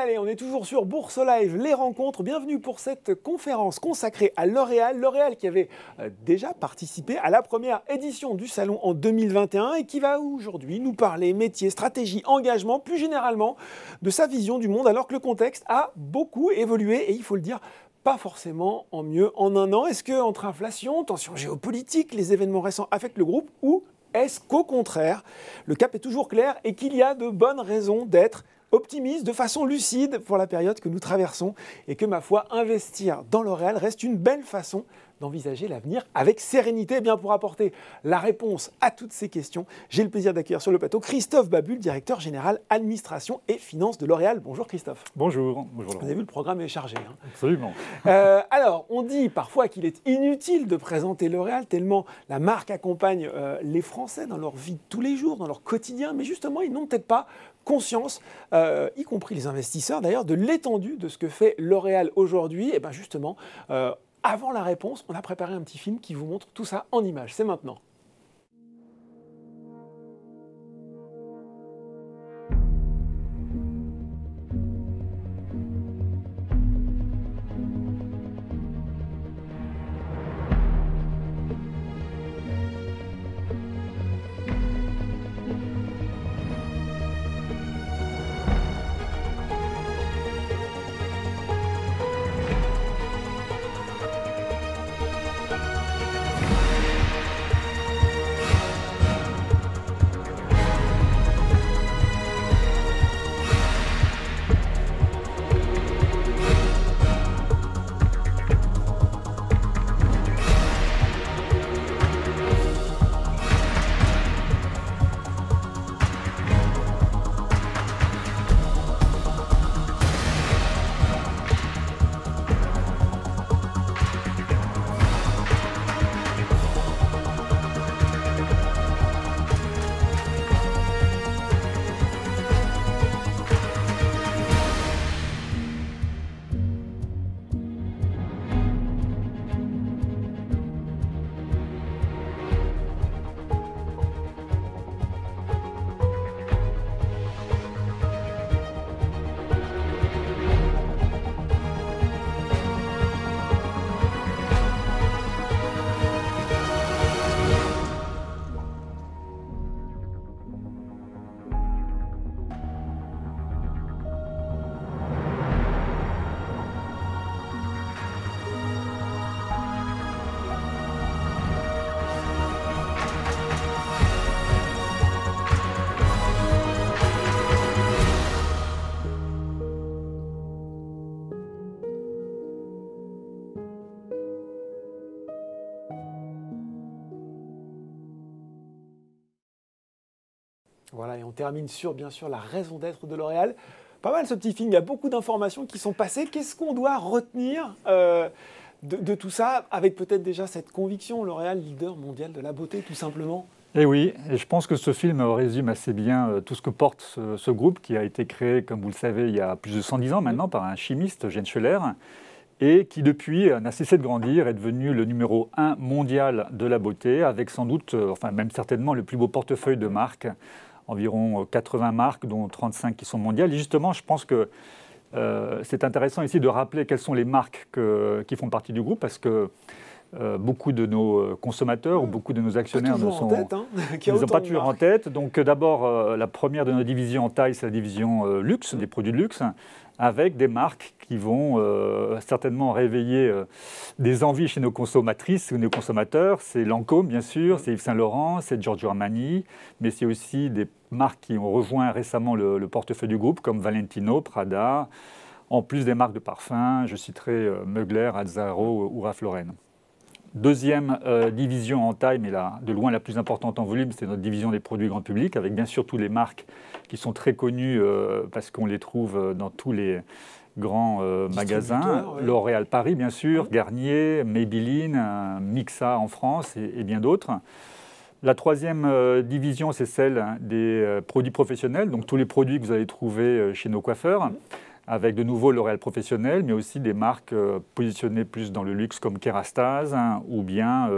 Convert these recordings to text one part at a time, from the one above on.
allez, on est toujours sur Bourse Live, les rencontres. Bienvenue pour cette conférence consacrée à L'Oréal. L'Oréal qui avait déjà participé à la première édition du salon en 2021 et qui va aujourd'hui nous parler métier, stratégie, engagement, plus généralement de sa vision du monde alors que le contexte a beaucoup évolué et il faut le dire, pas forcément en mieux en un an. Est-ce qu'entre inflation, tensions géopolitiques, les événements récents affectent le groupe ou est-ce qu'au contraire, le cap est toujours clair et qu'il y a de bonnes raisons d'être optimiste, de façon lucide pour la période que nous traversons et que, ma foi, investir dans L'Oréal reste une belle façon d'envisager l'avenir avec sérénité. Eh bien, pour apporter la réponse à toutes ces questions, j'ai le plaisir d'accueillir sur le plateau Christophe Babule, directeur général administration et finances de L'Oréal. Bonjour Christophe. Bonjour. Bonjour. Vous avez vu, le programme est chargé. Hein. Absolument. Alors, on dit parfois qu'il est inutile de présenter L'Oréal tellement la marque accompagne les Français dans leur vie de tous les jours, dans leur quotidien, mais justement, ils n'ont peut-être pas conscience, y compris les investisseurs d'ailleurs, de l'étendue de ce que fait L'Oréal aujourd'hui. Et bien justement, avant la réponse, on a préparé un petit film qui vous montre tout ça en images. C'est maintenant. Voilà, et on termine sur, bien sûr, la raison d'être de L'Oréal. Pas mal ce petit film, il y a beaucoup d'informations qui sont passées. Qu'est-ce qu'on doit retenir de tout ça, avec peut-être déjà cette conviction, L'Oréal, leader mondial de la beauté, tout simplement? Et oui, et je pense que ce film résume assez bien tout ce que porte ce groupe qui a été créé, comme vous le savez, il y a plus de 110 ans maintenant par un chimiste, Jens Schoeller, et qui depuis n'a cessé de grandir, est devenu le numéro 1 mondial de la beauté, avec sans doute, enfin même certainement le plus beau portefeuille de marques, environ 80 marques, dont 35 qui sont mondiales. Et justement, je pense que c'est intéressant ici de rappeler quelles sont les marques qui font partie du groupe, parce que beaucoup de nos consommateurs ou beaucoup de nos actionnaires ne sont pas toujours en tête. Donc d'abord, la première de nos divisions en taille, c'est la division luxe, des produits de luxe, avec des marques qui vont certainement réveiller des envies chez nos consommatrices ou nos consommateurs. C'est Lancôme, bien sûr, c'est Yves Saint Laurent, c'est Giorgio Armani, mais c'est aussi des marques qui ont rejoint récemment le portefeuille du groupe, comme Valentino, Prada, en plus des marques de parfums, je citerai Mugler, Azzaro ou Ralph Lauren. Deuxième division en taille, mais de loin la plus importante en volume, c'est notre division des produits grand public, avec bien sûr toutes les marques qui sont très connues parce qu'on les trouve dans tous les grands magasins. Ouais. L'Oréal Paris, bien sûr, Garnier, Maybelline, Mixa en France et bien d'autres. La troisième division, c'est celle des produits professionnels, donc tous les produits que vous allez trouver chez nos coiffeurs. Avec de nouveau L'Oréal Professionnel, mais aussi des marques positionnées plus dans le luxe comme Kérastase, ou bien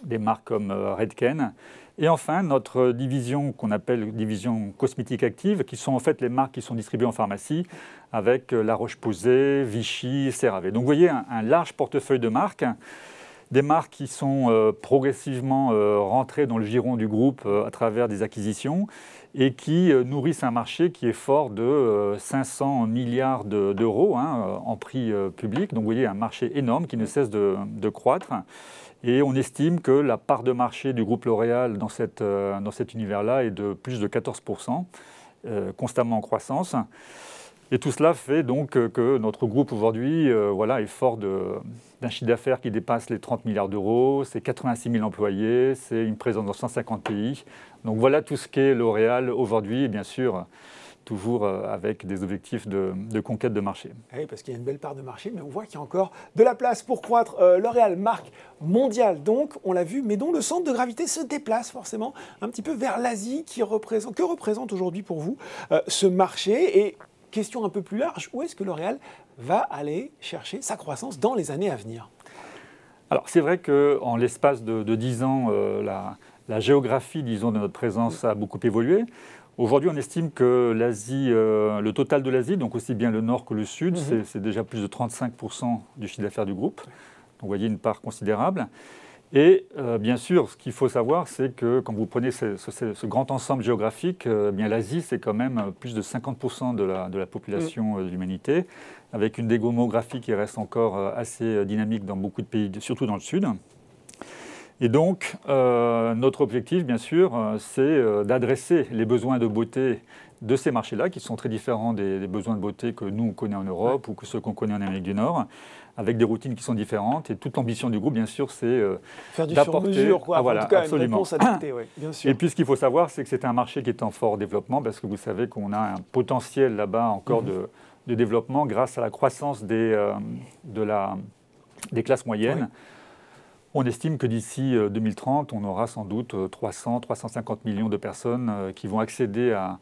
des marques comme Redken. Et enfin, notre division qu'on appelle division cosmétique active, qui sont en fait les marques qui sont distribuées en pharmacie, avec La Roche-Posay, Vichy, CeraVe. Donc vous voyez un large portefeuille de marques, des marques qui sont progressivement rentrées dans le giron du groupe à travers des acquisitions et qui nourrissent un marché qui est fort de 500 milliards d'euros en prix public. Donc vous voyez un marché énorme qui ne cesse de croître. Et on estime que la part de marché du groupe L'Oréal dans cet univers-là est de plus de 14%, constamment en croissance. Et tout cela fait donc que notre groupe aujourd'hui est fort d'un chiffre d'affaires qui dépasse les 30 milliards d'euros, c'est 86 000 employés, c'est une présence dans 150 pays. Donc voilà tout ce qu'est L'Oréal aujourd'hui, et bien sûr, toujours avec des objectifs de conquête de marché. Oui, parce qu'il y a une belle part de marché, mais on voit qu'il y a encore de la place pour croître. L'Oréal, marque mondiale, donc, on l'a vu, mais dont le centre de gravité se déplace forcément un petit peu vers l'Asie, que représente aujourd'hui pour vous ce marché. Et question un peu plus large, où est-ce que L'Oréal va aller chercher sa croissance dans les années à venir? Alors, c'est vrai qu'en l'espace de 10 ans, la géographie, disons, de notre présence a beaucoup évolué. Aujourd'hui, on estime que l'Asie, le total de l'Asie, donc aussi bien le nord que le sud, c'est déjà plus de 35% du chiffre d'affaires du groupe. Donc, vous voyez une part considérable. Et bien sûr, ce qu'il faut savoir, c'est que quand vous prenez ce grand ensemble géographique, bien l'Asie, c'est quand même plus de 50% de la population de l'humanité, avec une démographie qui reste encore assez dynamique dans beaucoup de pays, surtout dans le sud. Et donc, notre objectif, bien sûr, c'est d'adresser les besoins de beauté de ces marchés-là, qui sont très différents des besoins de beauté que nous, on connaît en Europe ou que ceux qu'on connaît en Amérique du Nord, avec des routines qui sont différentes. Et toute l'ambition du groupe, bien sûr, c'est faire du sur-mesure, quoi. Ah, voilà, en tout cas, absolument. Une réponse adaptée, oui, bien sûr. Et puis, ce qu'il faut savoir, c'est que c'est un marché qui est en fort développement, parce que vous savez qu'on a un potentiel là-bas encore de développement grâce à la croissance des classes moyennes. Oui. On estime que d'ici 2030, on aura sans doute 300-350 millions de personnes qui vont accéder à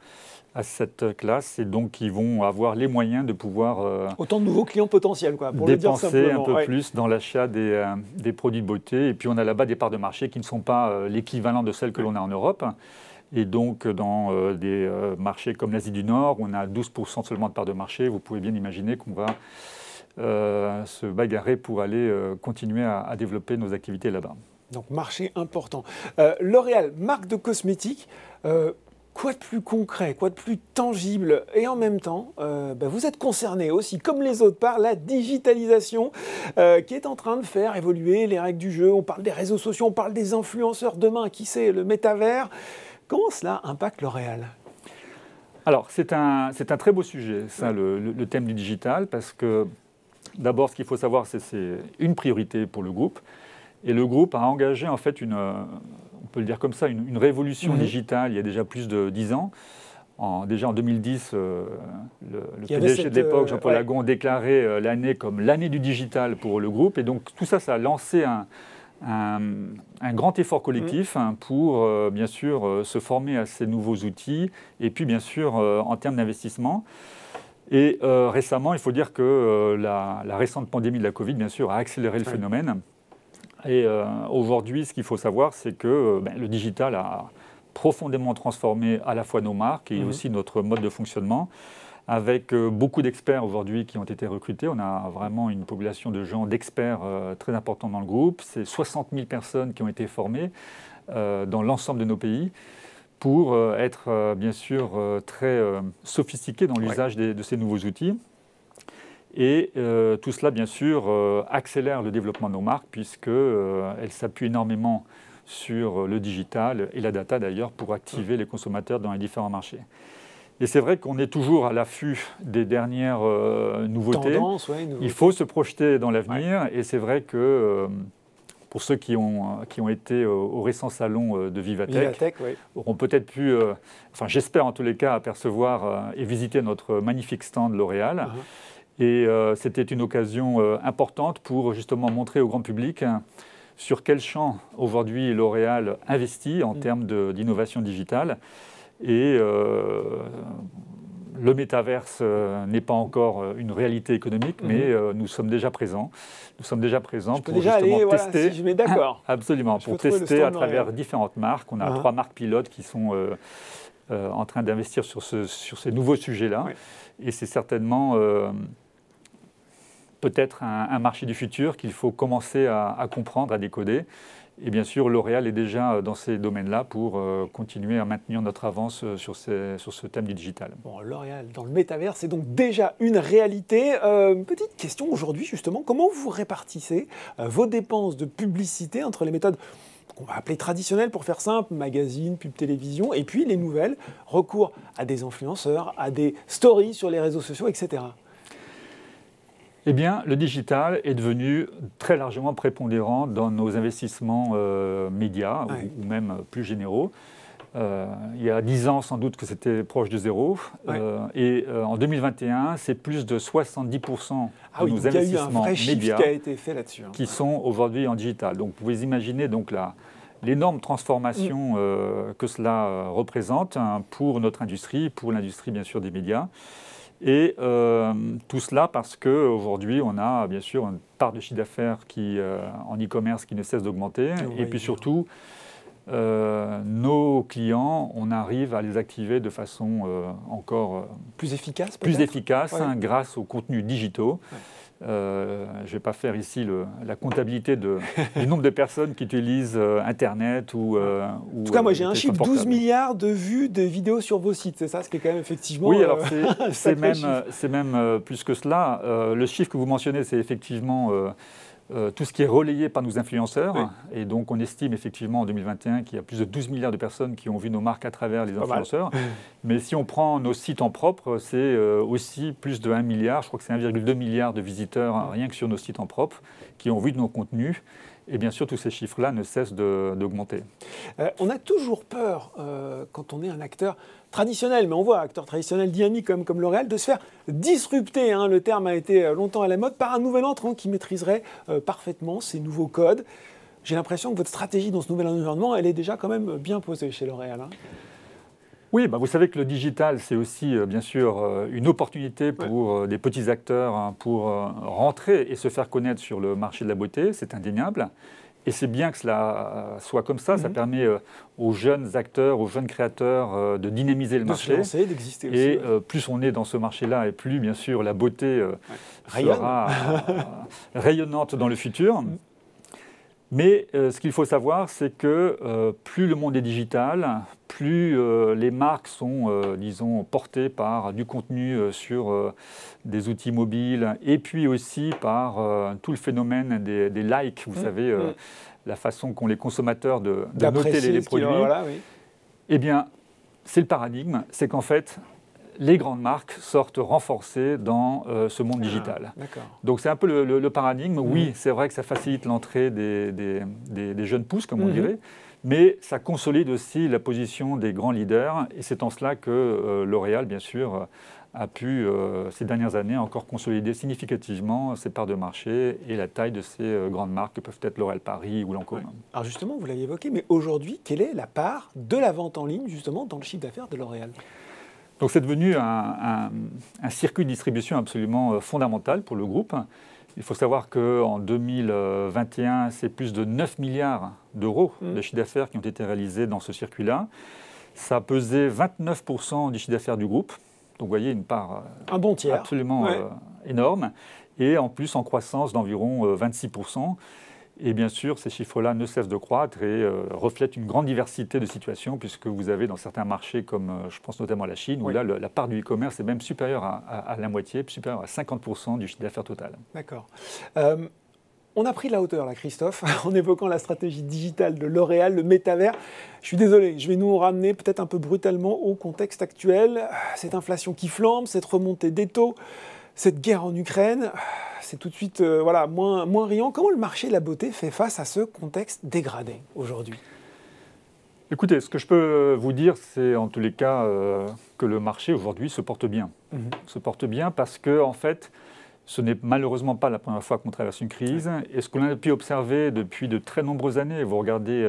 cette classe et donc qui vont avoir les moyens de pouvoir autant de nouveaux clients potentiels, quoi, pour le dire simplement. Dépenser un peu plus dans l'achat des produits de beauté. Et puis on a là-bas des parts de marché qui ne sont pas l'équivalent de celles que l'on a en Europe. Et donc dans des marchés comme l'Asie du Nord, on a 12% seulement de parts de marché. Vous pouvez bien imaginer qu'on va se bagarrer pour aller continuer à développer nos activités là-bas. Donc marché important. L'Oréal, marque de cosmétiques, quoi de plus concret, quoi de plus tangible? Et en même temps, vous êtes concerné aussi, comme les autres, par la digitalisation qui est en train de faire évoluer les règles du jeu. On parle des réseaux sociaux, on parle des influenceurs. Demain, qui sait, le métavers. Comment cela impacte L'Oréal? Alors, c'est un très beau sujet, ça, le thème du digital, parce que d'abord, ce qu'il faut savoir, c'est une priorité pour le groupe. Et le groupe a engagé, en fait, on peut le dire comme ça, une révolution digitale il y a déjà plus de 10 ans. Déjà en 2010, le PDG de l'époque, Jean-Paul Agon, déclarait l'année comme l'année du digital pour le groupe. Et donc, tout ça, ça a lancé un grand effort collectif pour, bien sûr, se former à ces nouveaux outils. Et puis, bien sûr, en termes d'investissement. Et récemment, il faut dire que la récente pandémie de la Covid, bien sûr, a accéléré le phénomène. Et aujourd'hui, ce qu'il faut savoir, c'est que le digital a profondément transformé à la fois nos marques et aussi notre mode de fonctionnement, avec beaucoup d'experts aujourd'hui qui ont été recrutés. On a vraiment une population de gens, d'experts très importants dans le groupe. C'est 60 000 personnes qui ont été formées dans l'ensemble de nos pays, pour être bien sûr très sophistiqués dans l'usage de ces nouveaux outils. Et tout cela, bien sûr, accélère le développement de nos marques, puisqu'elles s'appuient énormément sur le digital et la data d'ailleurs pour activer les consommateurs dans les différents marchés. Et c'est vrai qu'on est toujours à l'affût des dernières nouveautés. Tendance, Il faut se projeter dans l'avenir, et c'est vrai que pour ceux qui ont été au récent salon de Vivatech, auront peut-être pu, j'espère en tous les cas, apercevoir et visiter notre magnifique stand L'Oréal. Et c'était une occasion importante pour justement montrer au grand public sur quel champ aujourd'hui L'Oréal investit en termes d'innovation digitale. Et le métaverse n'est pas encore une réalité économique, mais nous sommes déjà présents. Nous sommes déjà présents je peux pour déjà justement aller, tester. Voilà, si je mets d'accord. Absolument, pour tester à travers différentes marques. On a 3 marques pilotes qui sont en train d'investir sur ces nouveaux sujets-là. Ouais. Et c'est certainement peut-être un marché du futur qu'il faut commencer à comprendre, à décoder. Et bien sûr, L'Oréal est déjà dans ces domaines-là pour continuer à maintenir notre avance sur ce thème du digital. Bon, L'Oréal dans le métavers, c'est donc déjà une réalité. Petite question aujourd'hui, justement, comment vous répartissez vos dépenses de publicité entre les méthodes qu'on va appeler traditionnelles, pour faire simple, magazine, pub télévision, et puis les nouvelles, recours à des influenceurs, à des stories sur les réseaux sociaux, etc. Eh bien, le digital est devenu très largement prépondérant dans nos investissements médias ou même plus généraux. Il y a 10 ans, sans doute que c'était proche de zéro. Et en 2021, c'est plus de 70% de nos investissements médias il y a eu un vrai chiffre qui a été fait là-dessus. Qui sont aujourd'hui en digital. Donc, vous pouvez imaginer donc, l'énorme transformation que cela représente pour notre industrie, pour l'industrie bien sûr des médias. Et tout cela parce qu'aujourd'hui, on a bien sûr une part de chiffre d'affaires en e-commerce qui ne cesse d'augmenter. Et puis surtout, nos clients, on arrive à les activer de façon encore plus efficace, grâce aux contenus digitaux. Je ne vais pas faire ici la comptabilité du nombre de personnes qui utilisent Internet ou en tout cas, moi j'ai un chiffre, 12 milliards de vues de vidéos sur vos sites, c'est ça, ce qui est quand même effectivement oui, alors c'est même plus que cela. Le chiffre que vous mentionnez, c'est effectivement tout ce qui est relayé par nos influenceurs. Oui. Et donc on estime effectivement en 2021 qu'il y a plus de 12 milliards de personnes qui ont vu nos marques à travers les influenceurs. Mais si on prend nos sites en propre, c'est aussi plus de 1 milliard, je crois que c'est 1,2 milliard de visiteurs rien que sur nos sites en propre qui ont vu de nos contenus. Et bien sûr, tous ces chiffres-là ne cessent d'augmenter. On a toujours peur, quand on est un acteur traditionnel, mais on voit acteur traditionnel dynamique comme L'Oréal, de se faire disrupter, le terme a été longtemps à la mode, par un nouvel entrant qui maîtriserait parfaitement ces nouveaux codes. J'ai l'impression que votre stratégie dans ce nouvel environnement, elle est déjà quand même bien posée chez L'Oréal. Oui, vous savez que le digital, c'est aussi bien sûr une opportunité pour des petits acteurs pour rentrer et se faire connaître sur le marché de la beauté, c'est indéniable. Et c'est bien que cela soit comme ça, ça permet aux jeunes acteurs, aux jeunes créateurs de dynamiser le marché. De se lancer, d'exister aussi. Et plus on est dans ce marché-là, et plus bien sûr la beauté sera rayonnante dans le futur. Mais ce qu'il faut savoir, c'est que plus le monde est digital, plus les marques sont, disons, portées par du contenu sur des outils mobiles et puis aussi par tout le phénomène des likes, vous savez, la façon qu'ont les consommateurs de noter les produits. Eh bien, c'est le paradigme, c'est qu'en fait, les grandes marques sortent renforcées dans ce monde digital. Donc c'est un peu le paradigme. Oui, c'est vrai que ça facilite l'entrée des jeunes pousses, comme on dirait, mais ça consolide aussi la position des grands leaders. Et c'est en cela que L'Oréal, bien sûr, a pu, ces dernières années, encore consolider significativement ses parts de marché et la taille de ces grandes marques que peuvent être L'Oréal Paris ou Lancôme. Alors justement, vous l'avez évoqué, mais aujourd'hui, quelle est la part de la vente en ligne, justement, dans le chiffre d'affaires de L'Oréal ? Donc c'est devenu un circuit de distribution absolument fondamental pour le groupe. Il faut savoir qu'en 2021, c'est plus de 9 milliards d'euros de chiffre d'affaires qui ont été réalisés dans ce circuit-là. Ça pesait 29% du chiffre d'affaires du groupe. Donc vous voyez une part un bon tiers. Absolument énorme. Et en plus en croissance d'environ 26%. Et bien sûr, ces chiffres-là ne cessent de croître et reflètent une grande diversité de situations, puisque vous avez dans certains marchés, comme je pense notamment à la Chine, où là, la part du e-commerce est même supérieure à la moitié, supérieure à 50% du chiffre d'affaires total. D'accord. On a pris de la hauteur, là, Christophe, en évoquant la stratégie digitale de L'Oréal, le métavers. Je suis désolé, je vais nous ramener peut-être un peu brutalement au contexte actuel. Cette inflation qui flambe, cette remontée des taux, cette guerre en Ukraine, c'est tout de suite moins riant. Comment le marché de la beauté fait face à ce contexte dégradé aujourd'hui ? Écoutez, ce que je peux vous dire, c'est en tous les cas que le marché aujourd'hui se porte bien. Se porte bien parce que, en fait, Ce n'est malheureusement pas la première fois qu'on traverse une crise. Et ce qu'on a pu observer depuis de très nombreuses années, vous regardez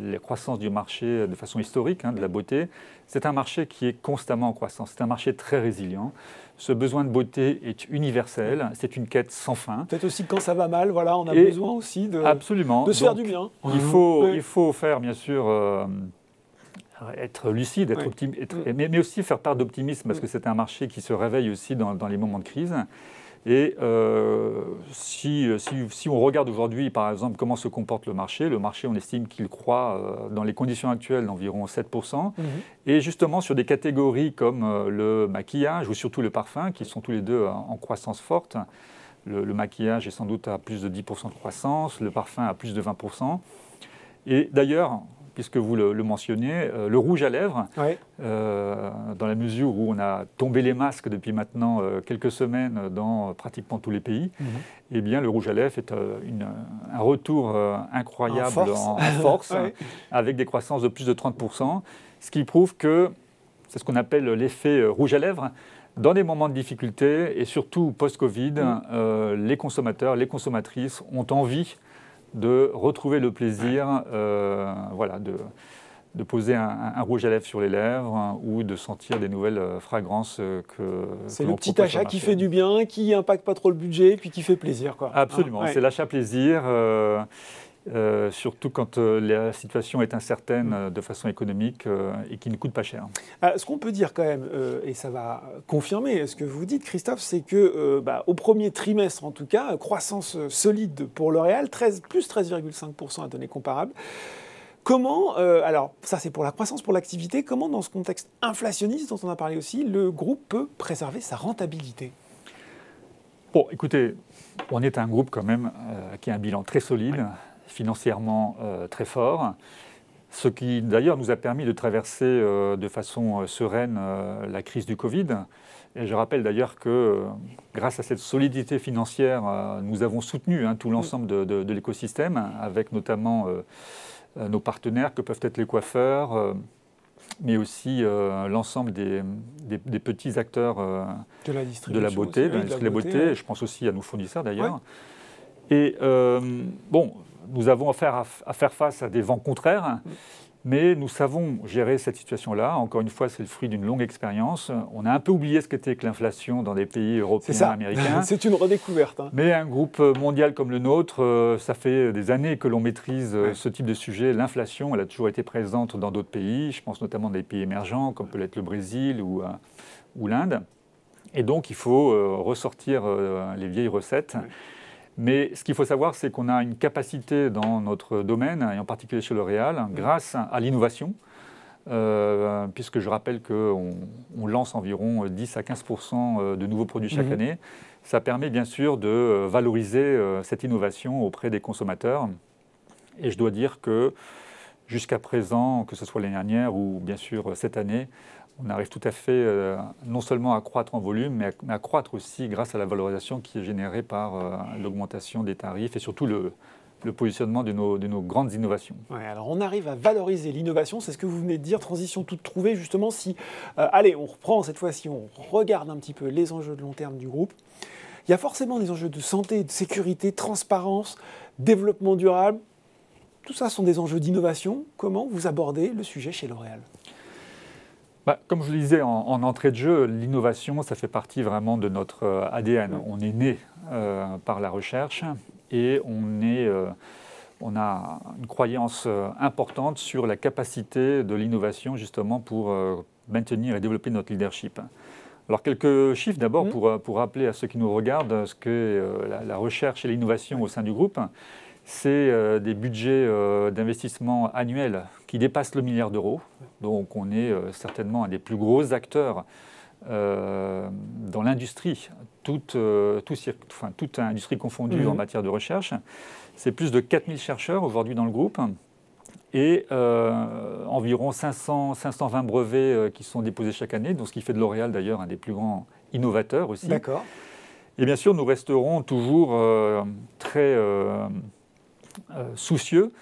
les croissances du marché de façon historique, de la beauté, c'est un marché qui est constamment en croissance. C'est un marché très résilient. Ce besoin de beauté est universel. C'est une quête sans fin. Peut-être aussi que quand ça va mal, voilà, on a besoin aussi de se faire du bien. Il faut faire, bien sûr, être lucide, mais aussi faire part d'optimisme, parce que c'est un marché qui se réveille aussi dans les moments de crise. Et si on regarde aujourd'hui, par exemple, comment se comporte le marché, on estime qu'il croît dans les conditions actuelles d'environ 7%. Et justement, sur des catégories comme le maquillage ou surtout le parfum, qui sont tous les deux en croissance forte, le maquillage est sans doute à plus de 10% de croissance, le parfum à plus de 20%. Et d'ailleurs, puisque vous le mentionnez, le rouge à lèvres, dans la mesure où on a tombé les masques depuis maintenant quelques semaines dans pratiquement tous les pays, eh bien, le rouge à lèvres est un retour incroyable en force avec des croissances de plus de 30%, ce qui prouve que c'est ce qu'on appelle l'effet rouge à lèvres. Dans des moments de difficulté et surtout post-Covid, les consommateurs, les consommatrices ont envie de retrouver le plaisir de poser un rouge à lèvres sur les lèvres ou de sentir des nouvelles fragrances c'est le petit achat qui fait du bien, qui n'impacte pas trop le budget, puis qui fait plaisir, quoi. Absolument, c'est l'achat plaisir, surtout quand la situation est incertaine de façon économique et qui ne coûte pas cher. Ce qu'on peut dire quand même, et ça va confirmer ce que vous dites, Christophe, c'est que au premier trimestre en tout cas, croissance solide pour L'Oréal, plus 13,5% à données comparables. Comment, alors ça c'est pour la croissance, pour l'activité, comment dans ce contexte inflationniste dont on a parlé aussi, le groupe peut préserver sa rentabilité ? Bon, écoutez, on est un groupe quand même qui a un bilan très solide, financièrement très fort, ce qui d'ailleurs nous a permis de traverser de façon sereine la crise du Covid. Et je rappelle d'ailleurs que grâce à cette solidité financière, nous avons soutenu tout l'ensemble de l'écosystème, avec notamment nos partenaires que peuvent être les coiffeurs, mais aussi l'ensemble des petits acteurs de la beauté, de l'industrie de la beauté. Je pense aussi à nos fournisseurs d'ailleurs. Et nous avons affaire à faire face à des vents contraires, mais nous savons gérer cette situation-là. Encore une fois, c'est le fruit d'une longue expérience. On a un peu oublié ce qu'était que l'inflation dans des pays européens, américains. C'est une redécouverte. Mais un groupe mondial comme le nôtre, ça fait des années que l'on maîtrise ce type de sujet. L'inflation, elle a toujours été présente dans d'autres pays. Je pense notamment des pays émergents, comme peut l'être le Brésil ou l'Inde. Et donc, il faut ressortir les vieilles recettes. Mais ce qu'il faut savoir, c'est qu'on a une capacité dans notre domaine, et en particulier chez L'Oréal, grâce à l'innovation, puisque je rappelle qu'on lance environ 10 à 15% de nouveaux produits chaque année. Ça permet bien sûr de valoriser cette innovation auprès des consommateurs. Et je dois dire que jusqu'à présent, que ce soit l'année dernière ou bien sûr cette année, on arrive tout à fait non seulement à croître en volume, mais à croître aussi grâce à la valorisation qui est générée par l'augmentation des tarifs et surtout le positionnement de nos grandes innovations. Alors on arrive à valoriser l'innovation, c'est ce que vous venez de dire, transition toute trouvée justement. Si, allez, on reprend cette fois-ci, on regarde un petit peu les enjeux de long terme du groupe. Il y a forcément des enjeux de santé, de sécurité, transparence, développement durable. Tout ça sont des enjeux d'innovation. Comment vous abordez le sujet chez L'Oréal ? Comme je le disais en entrée de jeu, l'innovation, ça fait partie vraiment de notre ADN. On est né par la recherche et on a une croyance importante sur la capacité de l'innovation justement pour maintenir et développer notre leadership. Alors quelques chiffres d'abord pour rappeler à ceux qui nous regardent ce qu'est la recherche et l'innovation au sein du groupe. C'est des budgets d'investissement annuels qui dépassent le milliard d'euros. Donc on est certainement un des plus gros acteurs dans l'industrie, toute industrie confondue en matière de recherche. C'est plus de 4000 chercheurs aujourd'hui dans le groupe et environ 520 brevets qui sont déposés chaque année, donc ce qui fait de L'Oréal d'ailleurs un des plus grands innovateurs aussi. D'accord. Et bien sûr, nous resterons toujours très soucieux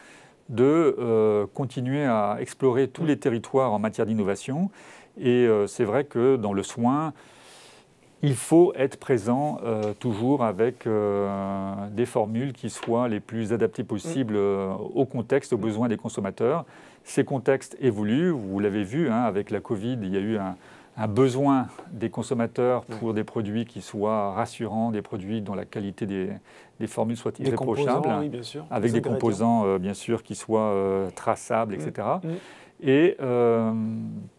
de continuer à explorer tous les territoires en matière d'innovation. Et c'est vrai que dans le soin, il faut être présent toujours avec des formules qui soient les plus adaptées possibles au contexte, aux besoins des consommateurs. Ces contextes évoluent, vous l'avez vu, hein, avec la Covid, il y a eu un besoin des consommateurs pour des produits qui soient rassurants, des produits dont la qualité des formules soit irréprochable, oui, bien sûr, avec des composants bien sûr qui soient traçables, etc. Et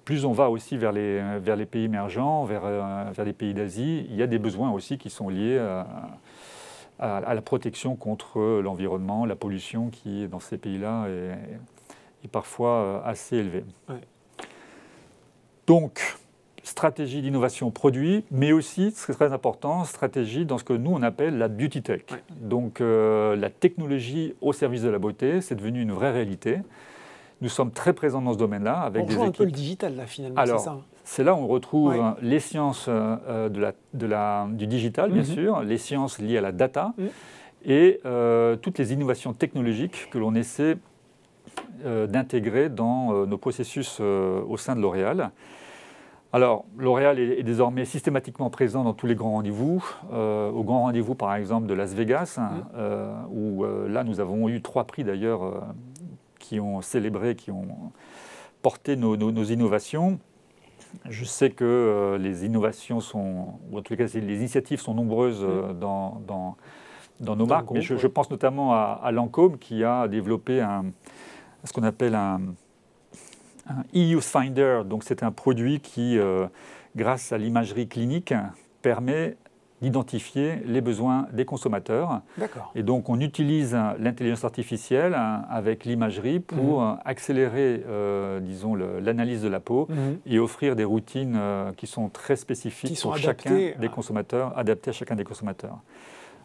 plus on va aussi vers les pays émergents, vers les pays d'Asie, il y a des besoins aussi qui sont liés à la protection contre l'environnement, la pollution qui, dans ces pays-là, est parfois assez élevée. Ouais. Donc, stratégie d'innovation produit, mais aussi, c'est très important, stratégie dans ce que nous, on appelle la beauty tech. Ouais. Donc, la technologie au service de la beauté, c'est devenu une vraie réalité. Nous sommes très présents dans ce domaine-là avec des équipes. On joue un peu le digital, là, finalement, c'est ça. C'est là où on retrouve les sciences du digital, bien sûr, les sciences liées à la data et toutes les innovations technologiques que l'on essaie d'intégrer dans nos processus au sein de L'Oréal. Alors, L'Oréal est désormais systématiquement présent dans tous les grands rendez-vous. Au grand rendez-vous, par exemple, de Las Vegas, où là, nous avons eu 3 prix d'ailleurs qui ont célébré, qui ont porté nos innovations. Je sais que les innovations sont, ou en tout cas les initiatives sont nombreuses dans nos marques, mais je pense notamment à Lancôme qui a développé ce qu'on appelle un EU Finder. Donc c'est un produit qui, grâce à l'imagerie clinique, permet d'identifier les besoins des consommateurs. D'accord. Et donc, on utilise l'intelligence artificielle avec l'imagerie pour accélérer, disons, l'analyse de la peau et offrir des routines qui sont très spécifiques pour chacun des consommateurs, adaptées à chacun des consommateurs.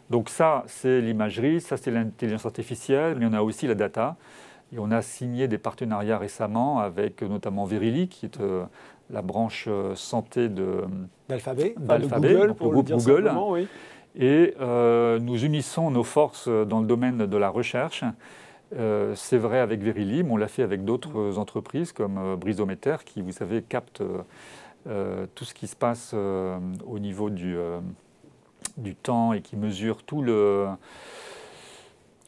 Donc ça, c'est l'imagerie, ça, c'est l'intelligence artificielle, mais on a aussi la data. Et on a signé des partenariats récemment avec notamment Verily, qui est la branche santé d'Alphabet, le groupe Google. Oui. Et nous unissons nos forces dans le domaine de la recherche. C'est vrai avec Verily, mais on l'a fait avec d'autres entreprises comme Brisometer, qui, vous savez, capte tout ce qui se passe au niveau du temps et qui mesure tout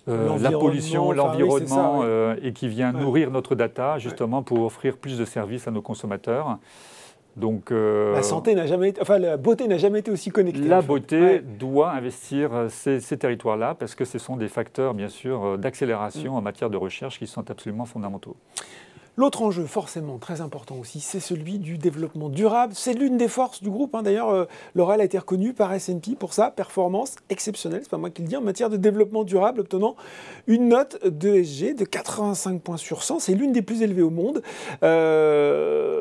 la pollution, l'environnement, et qui vient nourrir notre data, justement, pour offrir plus de services à nos consommateurs. Donc, la santé n'a jamais été, enfin la beauté n'a jamais été aussi connectée. La beauté doit investir ces territoires-là parce que ce sont des facteurs, bien sûr, d'accélération en matière de recherche qui sont absolument fondamentaux. L'autre enjeu, forcément très important aussi, c'est celui du développement durable. C'est l'une des forces du groupe. D'ailleurs, L'Oréal a été reconnu par S&P pour sa performance exceptionnelle, c'est pas moi qui le dis, en matière de développement durable, obtenant une note d'ESG de 85 points sur 100. C'est l'une des plus élevées au monde.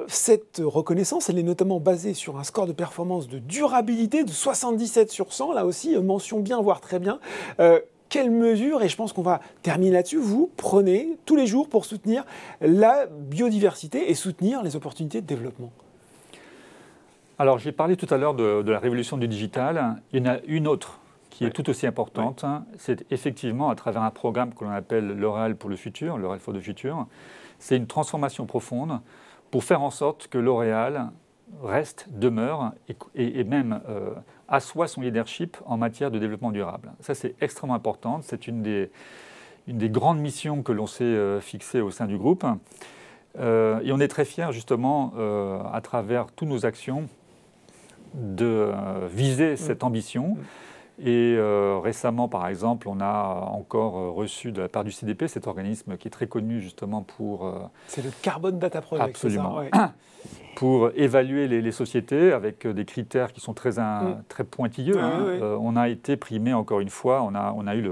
Cette reconnaissance, elle est notamment basée sur un score de performance de durabilité de 77 sur 100. Là aussi, mention bien, voire très bien. Quelles mesures, et je pense qu'on va terminer là-dessus, vous prenez tous les jours pour soutenir la biodiversité et soutenir les opportunités de développement? Alors, j'ai parlé tout à l'heure de la révolution du digital. Il y en a une autre qui est tout aussi importante. C'est effectivement à travers un programme que l'on appelle L'Oréal pour le futur, L'Oréal for the Future. C'est une transformation profonde pour faire en sorte que L'Oréal demeure et même assoit son leadership en matière de développement durable. Ça, c'est extrêmement important. C'est une des grandes missions que l'on s'est fixées au sein du groupe. Et on est très fiers, justement, à travers toutes nos actions, de viser cette ambition. Et récemment, par exemple, on a encore reçu de la part du CDP, cet organisme qui est très connu justement pour... c'est le Carbon Data Project. Absolument. C'est ça, pour évaluer les sociétés avec des critères qui sont très pointilleux. On a été primé encore une fois, on a eu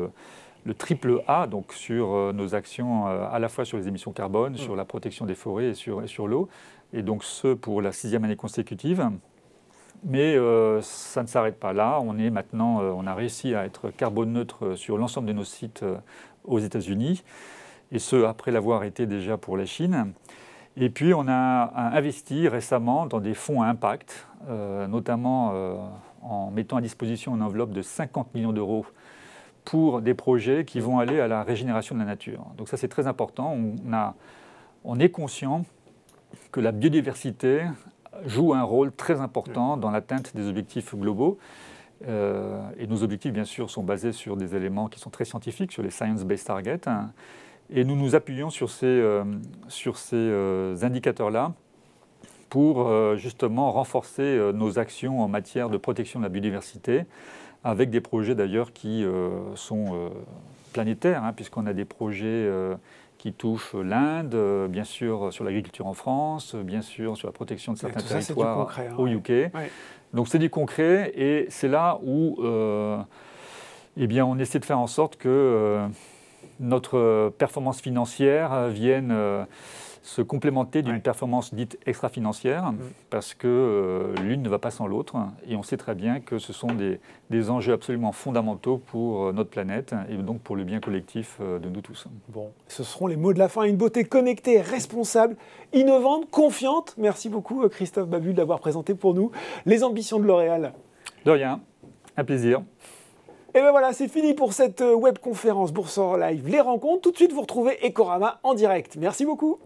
le triple A donc sur nos actions à la fois sur les émissions carbone, sur la protection des forêts et sur l'eau, et donc ce pour la 6e année consécutive. Mais ça ne s'arrête pas là. On a réussi à être carbone neutre sur l'ensemble de nos sites aux États-Unis, et ce après l'avoir été déjà pour la Chine. Et puis on a investi récemment dans des fonds à impact, notamment en mettant à disposition une enveloppe de 50 millions d'euros pour des projets qui vont aller à la régénération de la nature. Donc ça, c'est très important. On est conscient que la biodiversité joue un rôle très important dans l'atteinte des objectifs globaux. Et nos objectifs, bien sûr, sont basés sur des éléments qui sont très scientifiques, sur les Science-Based Targets. Et nous nous appuyons sur ces indicateurs-là pour justement renforcer nos actions en matière de protection de la biodiversité, avec des projets d'ailleurs qui sont planétaires, puisqu'on a des projets qui touchent l'Inde, bien sûr sur l'agriculture en France, bien sûr sur la protection de certains territoires concret, au UK. Ouais. Donc c'est du concret et c'est là où eh bien, on essaie de faire en sorte que notre performance financière vienne se complémenter d'une performance dite extra-financière, parce que l'une ne va pas sans l'autre. Et on sait très bien que ce sont des enjeux absolument fondamentaux pour notre planète et donc pour le bien collectif de nous tous. Bon, ce seront les mots de la fin. Une beauté connectée, responsable, innovante, confiante. Merci beaucoup Christophe Babule d'avoir présenté pour nous les ambitions de L'Oréal. De rien, un plaisir. Et bien voilà, c'est fini pour cette webconférence Boursorama Live, les rencontres. Tout de suite, vous retrouvez Ecorama en direct. Merci beaucoup.